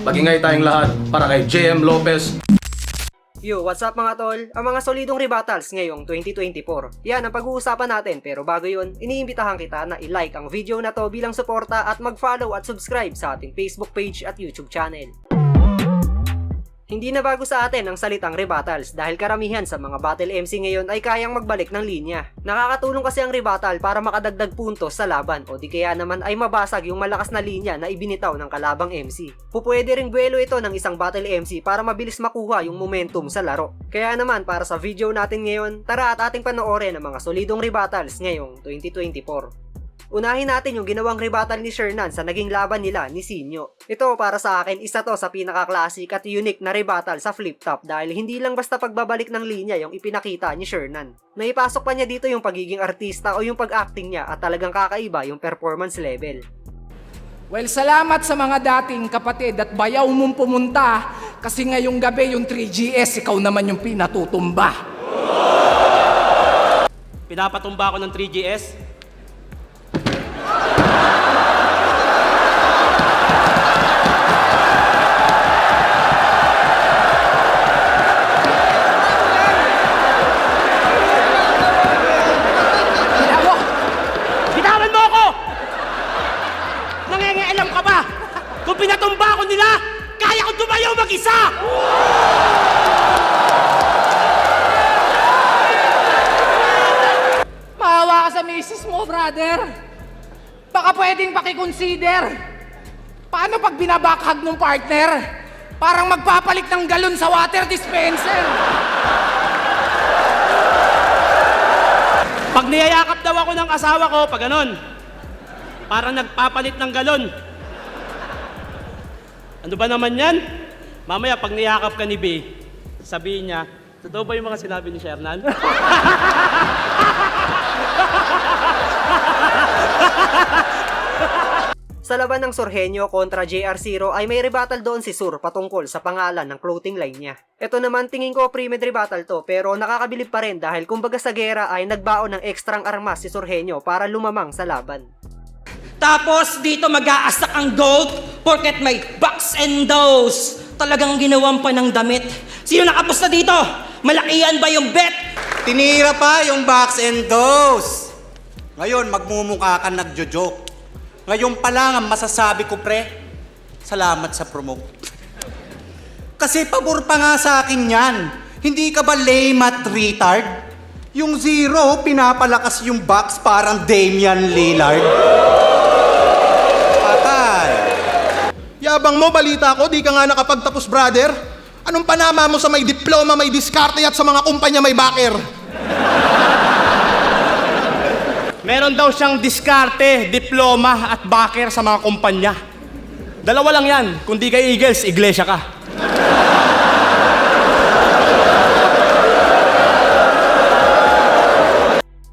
Magingay tayong lahat para kay JM Lopez. Yo, what's up mga tol? Ang mga solidong rebuttals ngayong 2024. Yan ang pag-uusapan natin, pero bago yun, iniimbitahan kita na i-like ang video na to bilang suporta at mag-follow at subscribe sa ating Facebook page at YouTube channel. Hindi na bago sa atin ang salitang rebuttals dahil karamihan sa mga battle MC ngayon ay kayang magbalik ng linya. Nakakatulong kasi ang rebuttal para makadagdag puntos sa laban o di kaya naman ay mabasag yung malakas na linya na ibinitaw ng kalabang MC. Pupwede ring buwelo ito ng isang battle MC para mabilis makuha yung momentum sa laro. Kaya naman para sa video natin ngayon, tara at ating panoorin ang mga solidong rebuttals ngayong 2024. Unahin natin yung ginawang rebuttal ni Shernan sa naging laban nila ni Sinyo. Ito para sa akin isa to sa pinaka-classic at unique na rebuttal sa flip top dahil hindi lang basta pagbabalik ng linya yung ipinakita ni Shernan. Naipasok pa niya dito yung pagiging artista o yung pag-acting niya at talagang kakaiba yung performance level. Well, salamat sa mga dating kapatid at bayaw mong pumunta kasi ngayong gabi yung 3GS, ikaw naman yung pinatutumba. Pinapatumba ko ng 3GS. Bitawan mo ako! Nangengialam ka ba? Kung pinatumba ko nila, kaya ko tumayo mag-isa! Maawa ka sa misis mo, brother. Baka pwedeng pakiconsider. Paano pag binabakhag ng partner? Parang magpapalit ng galon sa water dispenser. Pag niyayakap daw ako ng asawa ko, pag ganon, parang nagpapalit ng galon. Ano ba naman yan? Mamaya, pag niyakap ka ni B, sabihin niya, totoo ba yung mga sinabi ni Shernan? Sa laban ng Surgenio kontra JR0 ay may rebuttal doon si Sur patungkol sa pangalan ng clothing line niya. Ito naman tingin ko pre-med rebuttal to pero nakakabilib pa rin dahil kumbaga sa gera ay nagbaon ng ekstrang armas si Surgenio para lumamang sa laban. Tapos dito mag-aasak ang gold porket may bucks and those. Talagang ginawan pa ng damit. Sino nakapusta dito? Malakihan ba yung bet? Tinira pa yung box and dose. Ngayon, magmumukha ka nagjo-joke. Ngayon pa lang ang masasabi ko, pre, salamat sa promote. Kasi pabor pa nga sa akin yan. Hindi ka ba lame at retard? Yung zero, pinapalakas yung box parang Damian Lillard. Patay. Yabang mo, balita ko, di ka nga nakapagtapos, brother. Anong panama mo sa may diploma, may diskarte at sa mga kumpanya may backer? Meron daw siyang diskarte, diploma at backer sa mga kumpanya. Dalawa lang yan. Kung di ka Eagles, iglesia ka.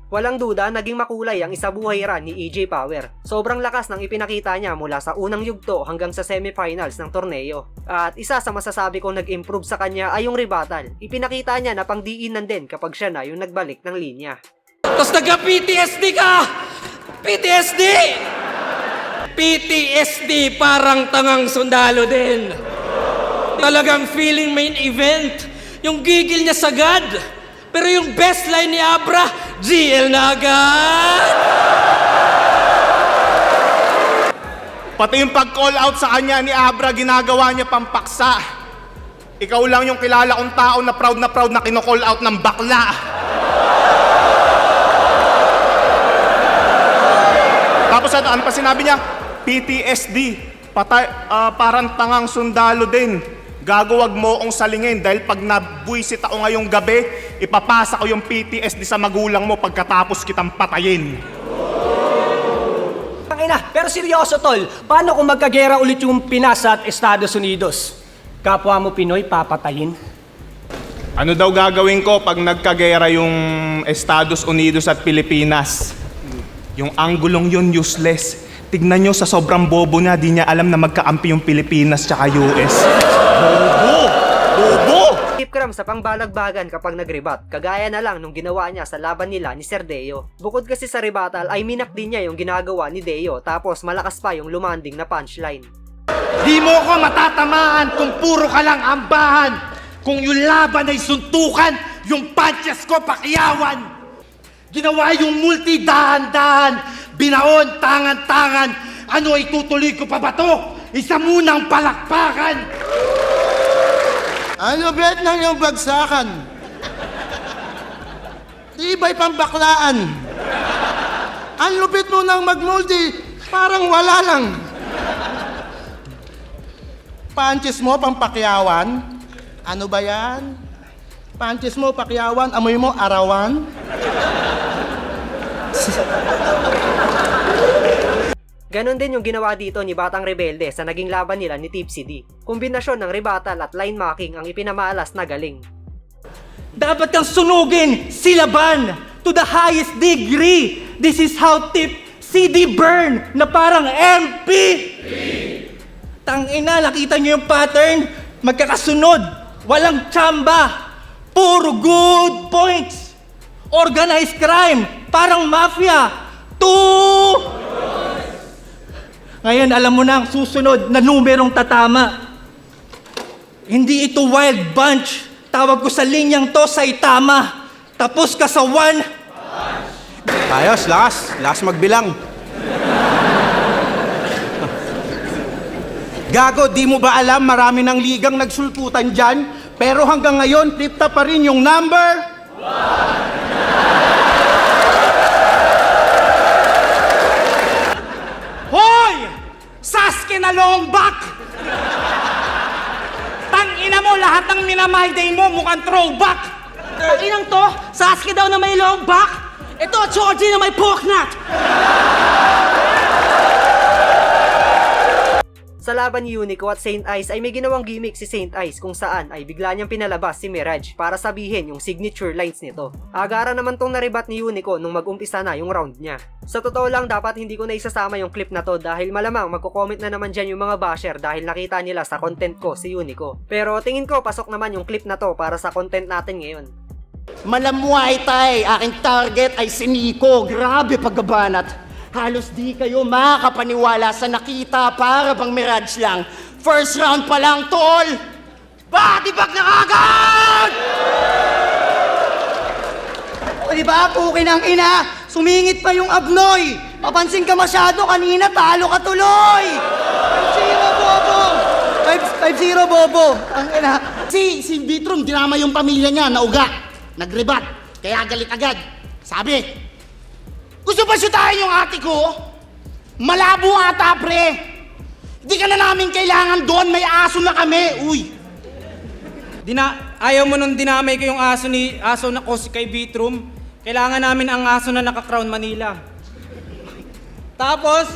Walang duda, naging makulay ang isabuhay run ni EJ Power. Sobrang lakas ng ipinakita niya mula sa unang yugto hanggang sa semifinals ng torneo. At isa sa masasabi kong nag-improve sa kanya ay yung rebuttal. Ipinakita niya na pangdiinan din kapag siya na yung nagbalik ng linya. Tapos nagka-PTSD ka! PTSD! PTSD parang tangang sundalo din. Talagang feeling main event. Yung gigil niya sagad. Pero yung best line ni Abra, GL na agad! Pati yung pag-call out sa kanya ni Abra, ginagawa niya pampaksa. Ikaw lang yung kilala kong tao na proud na kino-call out ng bakla. Tapos ano pa sinabi niya? PTSD. Parang tangang sundalo din. Gagawag mo akong salingin dahil pag nabuisit ako ngayong gabi, ipapasa ko yung PTSD sa magulang mo pagkatapos kitang patayin. Pero seryoso tol, paano kung magkagera ulit yung Pinas at Estados Unidos? Kapwa mo Pinoy, papatayin? Ano daw gagawin ko pag nagkagera yung Estados Unidos at Pilipinas? Yung anggulong yun useless. Tignan nyo sa sobrang bobo niya, di niya alam na magkakampi yung Pilipinas tsaka US. Bobo! Bobo! Keep cram sa pangbalagbagan kapag nag-rebut, kagaya na lang nung ginawa niya sa laban nila ni Sir Deo. Bukod kasi sa rebuttal ay minak din niya yung ginagawa ni Deo tapos malakas pa yung lumanding na punchline. Di mo ko matatamaan kung puro ka lang ambahan. Kung yung laban ay suntukan, yung punches ko pakyawan. Ginawa yung multi dahan-dahan, binaon tangan-tangan. Ano ay tutuloy ko pa ba to? Isa munang palakpakan. Ano bet ng iyong bagsakan? Tibay pambaklaan. Ang lupit mo nang magmulti, parang wala lang. Punches mo pampakyawan? Ano ba yan? Punches mo pakyawan, amoy mo arawan? Ganon din yung ginawa dito ni Batang Rebelde sa naging laban nila ni Tipsy D. Kombinasyon ng rebuttal at line mocking ang ipinamalas na galing. Dapat kang sunugin, silaban, to the highest degree. This is how Tipsy D burn, na parang MP. Tangina, nakita niyo yung pattern? Magkakasunod, walang tsamba, puro good points. Organized crime, parang mafia. Ngayon, alam mo na ang susunod na numerong tatama. Hindi ito wild bunch. Tawag ko sa linyang to, Saitama. Tapos ka sa one. Ayos, last magbilang. Gago, di mo ba alam marami ng ligang nagsulputan dyan? Pero hanggang ngayon, tripta pa rin yung number 1. Hoy! Sasuke na long back! Tangina mo, lahat ng minamay day mo mukhang throwback! Inang to, Sasuke daw na may long back. Ito, Choji na may pork nut. Sa laban ni Unico at Saint Ice ay may ginawang gimmick si Saint Ice kung saan ay bigla niyang pinalabas si Mirage para sabihin yung signature lines nito. Agara naman tong naribat ni Unico nung mag-umpisa na yung round niya. Sa totoo lang, dapat hindi ko na isasama yung clip na to dahil malamang magko-comment na naman dyan yung mga basher dahil nakita nila sa content ko si Unico. Pero tingin ko pasok naman yung clip na to para sa content natin ngayon. Malamuay tay, aking target ay si Nico. Grabe paggabanat. Halos di kayo makakapaniwala sa nakita, para bang mirage lang. First round pa lang, tol! Body bag na agad! O diba, pukin ang ina, sumingit pa yung abnoy. Papansin ka masyado kanina, talo ka tuloy. 5-0, bobo. 5-0, bobo. Ang ina. Si Vitrum, dinama yung pamilya niya, nauga. Nagrebat, kaya galit agad. Sabi, gusto ba syutahin yung ate ko? Malabo ata, pre. Di ka na namin kailangan doon, may aso na kami. Uy. Ayaw mo nung dinamay ko yung aso na ko kay Vitrum. Kailangan namin ang aso na naka-Crown Manila. Tapos,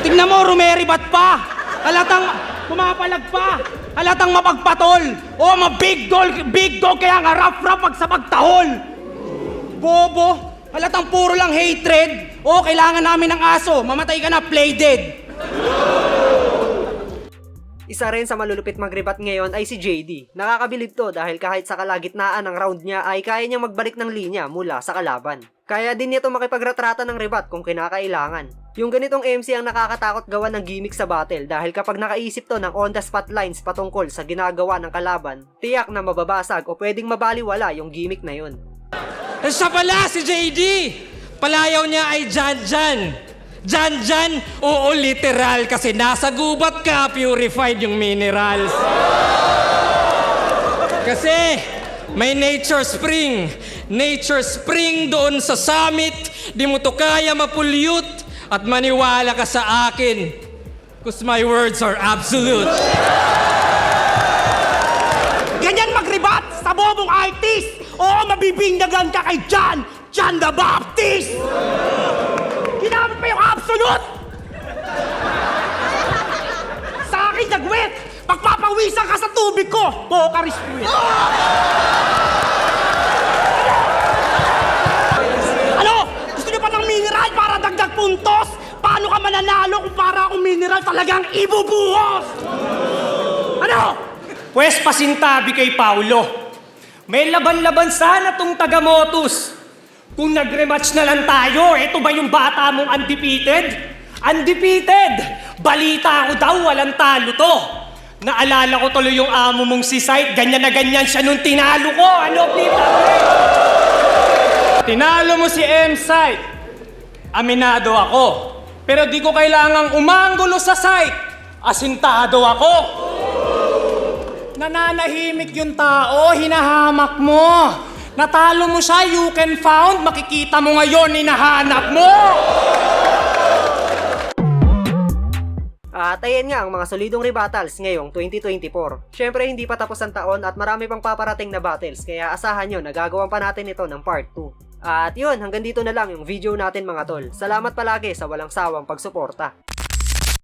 tingnan mo, rumeribat pa. Halatang pumapalag pa. Halatang mapagpatol. O, big dog kaya nga rough pag sa pagtahol. Bobo. Halatang puro lang hatred. O, kailangan namin ng aso. Mamatay ka na, play dead. Isa rin sa malulupit magribat ngayon ay si JD. Nakakabilib to dahil kahit sa kalagitnaan ng round niya ay kaya niyang magbalik ng linya mula sa kalaban. Kaya din niya to makipagretrata ng ribat kung kinakailangan. Yung ganitong MC ang nakakatakot gawa ng gimmick sa battle dahil kapag nakaisip to ng on the spot lines patungkol sa ginagawa ng kalaban, tiyak na mababasag o pwedeng mabaliwala yung gimmick na yun. Siya pala si JD. Palayaw niya ay Jan. Jan, oo literal kasi nasa gubat ka, purified yung minerals. Kasi may nature spring doon sa summit, di mo to kaya mapulyut at maniwala ka sa akin. Cause my words are absolute. Ganyan magribat sa bobong artist. Oo, mabibindagan ka kay Jan the Baptist. Ginamit pa yung absolute! Sa akin nagwet! Pagpapawisan ka sa tubig ko! Pokaris po yan! Ano? Gusto niyo pa ng mineral para dagdag puntos? Paano ka mananalo kung para akong mineral talagang ibubuhos? Ano? Pwes pasintabi kay Paulo. May laban-laban sana tong taga-Motus. Kung nag-rematch na lang tayo, eto ba yung bata mong undefeated? Undefeated! Balita ko daw, walang talo to. Naalala ko tuloy yung amo mong si Sight, ganyan na ganyan siya nung tinalo ko. Ano, Pita? Tinalo mo si M-Sight. Aminado ako. Pero di ko kailangang umanggulo sa site. Asintado ako. Nananahimik yung tao, hinahamak mo. Natalo mo siya, you can found. Makikita mo ngayon, hinahanap mo. At ayan nga ang mga solidong rebattles ngayong 2024. Syempre hindi pa tapos ang taon at marami pang paparating na battles, kaya asahan nyo, nagagawan pa natin ito ng part 2. At yun, hanggang dito na lang yung video natin mga tol. Salamat palagi sa walang sawang pagsuporta.